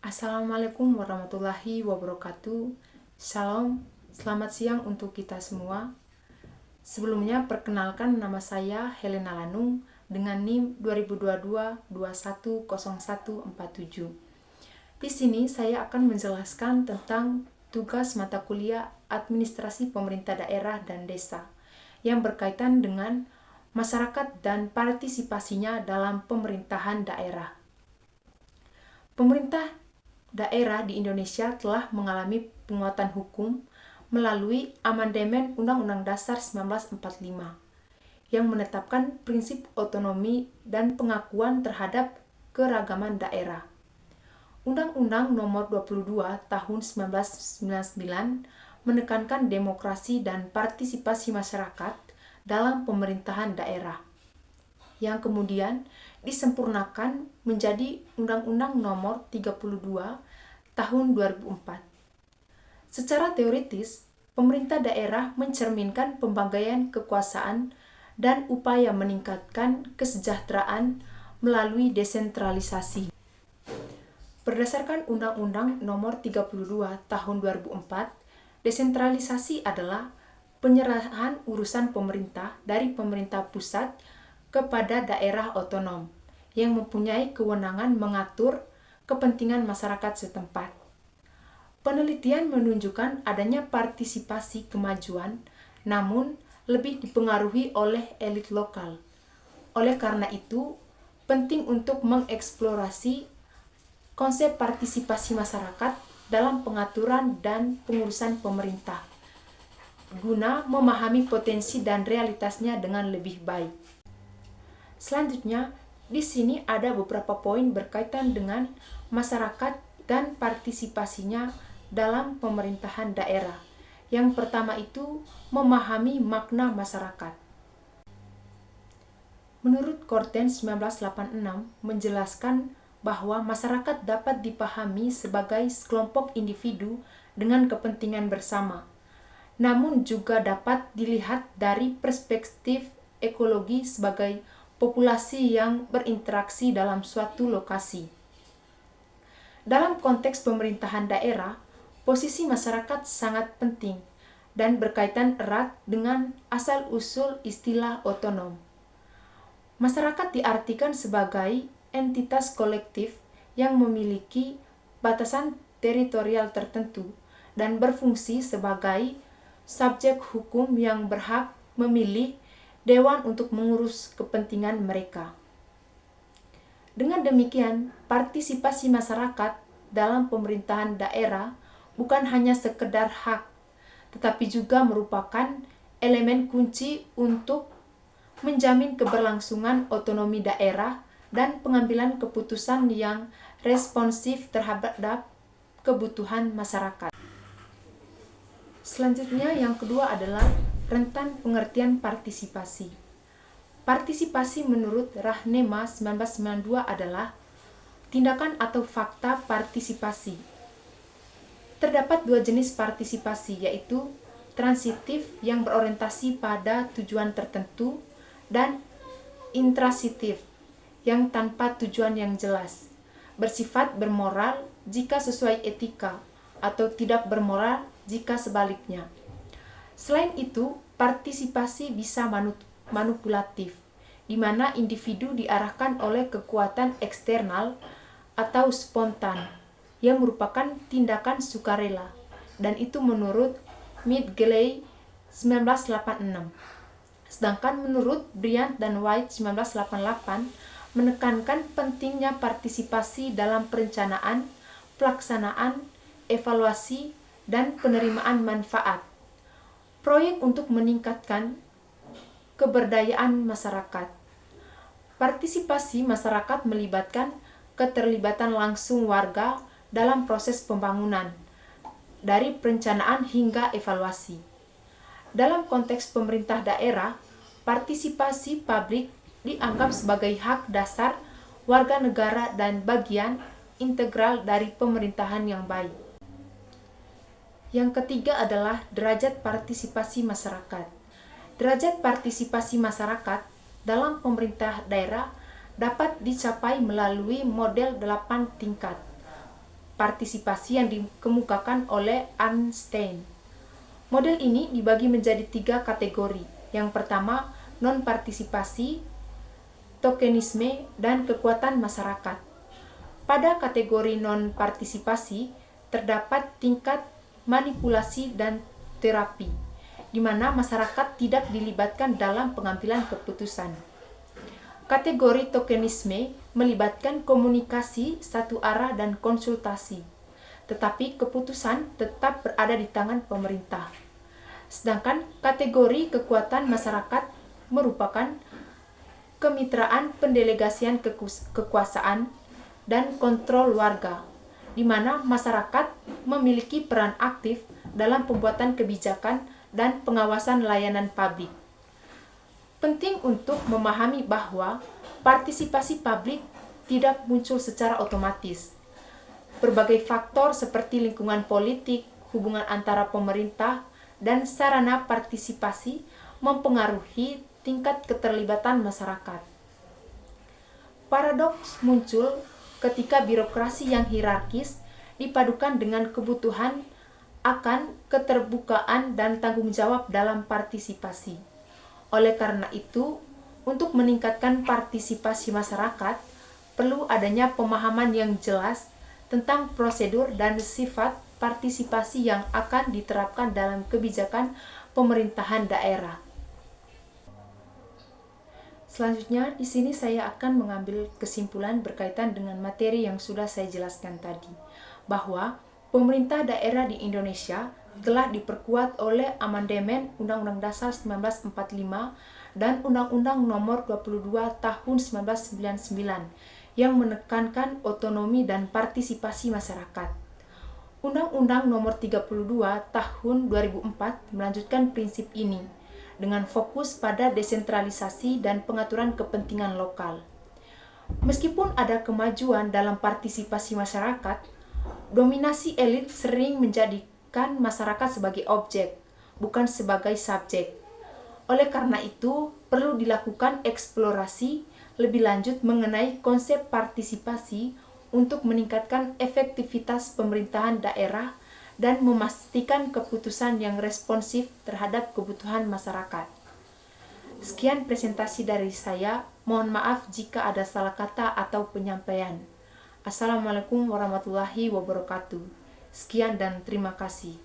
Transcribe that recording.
Assalamualaikum warahmatullahi wabarakatuh. Shalom, selamat siang untuk kita semua. Sebelumnya perkenalkan, nama saya Helena Lanung dengan NIM 2022-210147. Di sini saya akan menjelaskan tentang tugas mata kuliah Administrasi Pemerintah Daerah dan Desa yang berkaitan dengan masyarakat dan partisipasinya dalam pemerintahan daerah. Pemerintah daerah di Indonesia telah mengalami penguatan hukum melalui amandemen Undang-Undang Dasar 1945 yang menetapkan prinsip otonomi dan pengakuan terhadap keragaman daerah. Undang-Undang Nomor 22 Tahun 1999 menekankan demokrasi dan partisipasi masyarakat dalam pemerintahan daerah, yang kemudian disempurnakan menjadi Undang-Undang Nomor 32 Tahun 2004. Secara teoritis, pemerintah daerah mencerminkan pembagaian kekuasaan dan upaya meningkatkan kesejahteraan melalui desentralisasi. Berdasarkan Undang-Undang Nomor 32 Tahun 2004, desentralisasi adalah penyerahan urusan pemerintah dari pemerintah pusat kepada daerah otonom yang mempunyai kewenangan mengatur kepentingan masyarakat setempat. Penelitian menunjukkan adanya partisipasi kemajuan, namun lebih dipengaruhi oleh elit lokal. Oleh karena itu, penting untuk mengeksplorasi konsep partisipasi masyarakat dalam pengaturan dan pengurusan pemerintah, guna memahami potensi dan realitasnya dengan lebih baik. Selanjutnya, di sini ada beberapa poin berkaitan dengan masyarakat dan partisipasinya dalam pemerintahan daerah. Yang pertama itu memahami makna masyarakat. Menurut Korten 1986 menjelaskan bahwa masyarakat dapat dipahami sebagai sekelompok individu dengan kepentingan bersama, namun juga dapat dilihat dari perspektif ekologi sebagai populasi yang berinteraksi dalam suatu lokasi. Dalam konteks pemerintahan daerah, posisi masyarakat sangat penting dan berkaitan erat dengan asal-usul istilah otonom. Masyarakat diartikan sebagai entitas kolektif yang memiliki batasan teritorial tertentu dan berfungsi sebagai subjek hukum yang berhak memilih dewan untuk mengurus kepentingan mereka. Dengan demikian, partisipasi masyarakat dalam pemerintahan daerah bukan hanya sekedar hak, tetapi juga merupakan elemen kunci untuk menjamin keberlangsungan otonomi daerah dan pengambilan keputusan yang responsif terhadap kebutuhan masyarakat. Selanjutnya, yang kedua adalah rentan pengertian partisipasi. Partisipasi menurut Rahnema 1992 adalah tindakan atau fakta partisipasi. Terdapat dua jenis partisipasi, yaitu transitif yang berorientasi pada tujuan tertentu dan intransitif yang tanpa tujuan yang jelas, bersifat bermoral jika sesuai etika atau tidak bermoral jika sebaliknya. Selain itu, partisipasi bisa manipulatif, di mana individu diarahkan oleh kekuatan eksternal atau spontan, yang merupakan tindakan sukarela, dan itu menurut Midgley 1986. Sedangkan menurut Bryant dan White 1988 menekankan pentingnya partisipasi dalam perencanaan, pelaksanaan, evaluasi, dan penerimaan manfaat proyek untuk meningkatkan keberdayaan masyarakat. Partisipasi masyarakat melibatkan keterlibatan langsung warga dalam proses pembangunan, dari perencanaan hingga evaluasi. Dalam konteks pemerintah daerah, partisipasi publik dianggap sebagai hak dasar warga negara dan bagian integral dari pemerintahan yang baik. Yang ketiga adalah derajat partisipasi masyarakat. Derajat partisipasi masyarakat dalam pemerintah daerah dapat dicapai melalui model 8 tingkat. partisipasi yang dikemukakan oleh Einstein. Model ini dibagi menjadi 3 kategori. Yang pertama, non-partisipasi, tokenisme, dan kekuatan masyarakat. Pada kategori non-partisipasi, terdapat tingkat manipulasi dan terapi, di mana masyarakat tidak dilibatkan dalam pengambilan keputusan. Kategori tokenisme melibatkan komunikasi satu arah dan konsultasi, tetapi keputusan tetap berada di tangan pemerintah. Sedangkan kategori kekuatan masyarakat merupakan kemitraan pendelegasian kekuasaan dan kontrol warga, di mana masyarakat memiliki peran aktif dalam pembuatan kebijakan dan pengawasan layanan publik. Penting untuk memahami bahwa partisipasi publik tidak muncul secara otomatis. Berbagai faktor seperti lingkungan politik, hubungan antara pemerintah, dan sarana partisipasi mempengaruhi tingkat keterlibatan masyarakat. Paradoks muncul ketika birokrasi yang hierarkis dipadukan dengan kebutuhan akan keterbukaan dan tanggung jawab dalam partisipasi. Oleh karena itu, untuk meningkatkan partisipasi masyarakat, perlu adanya pemahaman yang jelas tentang prosedur dan sifat partisipasi yang akan diterapkan dalam kebijakan pemerintahan daerah. Selanjutnya, di sini saya akan mengambil kesimpulan berkaitan dengan materi yang sudah saya jelaskan tadi, bahwa pemerintah daerah di Indonesia telah diperkuat oleh amandemen Undang-Undang Dasar 1945 dan Undang-Undang Nomor 22 Tahun 1999 yang menekankan otonomi dan partisipasi masyarakat. Undang-Undang Nomor 32 Tahun 2004 melanjutkan prinsip ini dengan fokus pada desentralisasi dan pengaturan kepentingan lokal. Meskipun ada kemajuan dalam partisipasi masyarakat, dominasi elit sering menjadikan masyarakat sebagai objek, bukan sebagai subjek. Oleh karena itu, perlu dilakukan eksplorasi lebih lanjut mengenai konsep partisipasi untuk meningkatkan efektivitas pemerintahan daerah dan memastikan keputusan yang responsif terhadap kebutuhan masyarakat. Sekian presentasi dari saya. Mohon maaf jika ada salah kata atau penyampaian. Assalamualaikum warahmatullahi wabarakatuh. Sekian dan terima kasih.